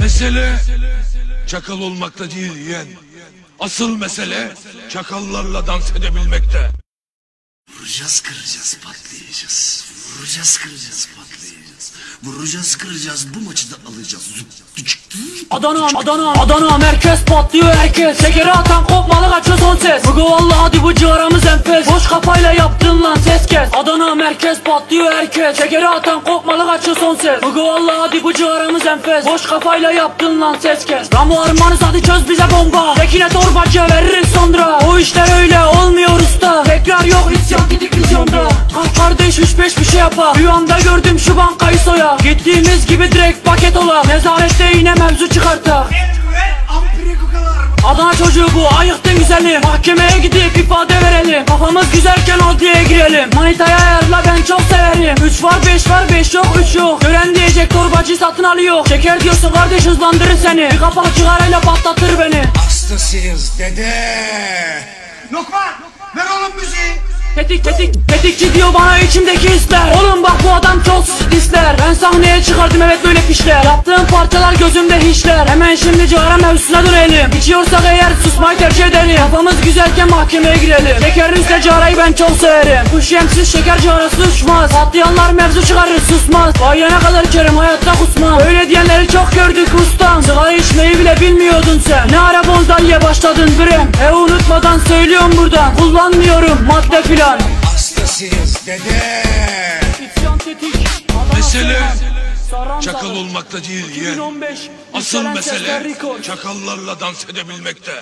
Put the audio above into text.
Mesele çakal olmakta değil yeğen. Asıl mesele çakallarla dans edebilmekte. Vuracağız, kıracağız, patlayacağız. Vuracağız, kıracağız, patlayacağız. Vuracağız, kıracağız, bu maçı da alacağız. Adana merkez patlıyor herkes. Şekeri atan kopmalı kaçıyor son ses. Bugü vallahi hadi bu ciğaramız enfes. Boş kafayla yaptın lan ses kes. Adana merkez patlıyor herkes. Şekeri atan kopmalı kaçıyor son ses. Bugü vallahi hadi bu ciğaramız enfes. Boş kafayla yaptın lan ses kes. Ramo armanız hadi çöz bize bomba. Tekine torbacıya veririz sonra. O işler öyle olmuyor usta. Tekrar yok isyan gidik vizyonda. Kalk kardeş 3-5 bir şey yapar. Rüyamda gördüm şu bankayı soya. Gittiğimiz gibi direkt paket ola. Nezarette yine mevzu çıkarta. Adana çocuğu bu, ayıktın güzeli. Mahkemeye gidip ifade verelim. Kafamız güzelken adliyeye girelim. Manitaya ayarla ben çok severim. 3 var 5 var 5 yok 3 yok. Gören diyecek torbacı satın alıyor. Şeker diyorsun kardeş hızlandırır seni. Bir kapak cigarayla patlatır beni. Hastasıyız dede. Lokman, ver oğlum müziği. Tetikçi diyor bana içimdeki hisler. Oğlum bak bu adam çok ister. Ben sahneye çıkardım evet böyle pişler. Yaptığım parçalar gözümde hiçler. Hemen şimdi cigara mevzusuna dönelim. İçiyorsak eğer susmayı tercih edelim. Kafamız güzelken mahkemeye girelim. Şekerin üstüne cigarayı ben çok severim. Kuş yemsiz şeker cigarası uçmaz. Patlayanlar mevzu çıkarır susmaz. Bayana kadar içerim hayatta kusmam. Öyle diyenleri çok gördük ustam. Sigara içmeyi bile bilmiyordun sen. Ne ara bonzaiye başladın bre. Unutmadan söylüyorum buradan. Kullanmıyorum madde filan. Hastasıyız dede. Mesele çakal olmakta değil yeğen. Asıl mesele çakallarla dans edebilmekte.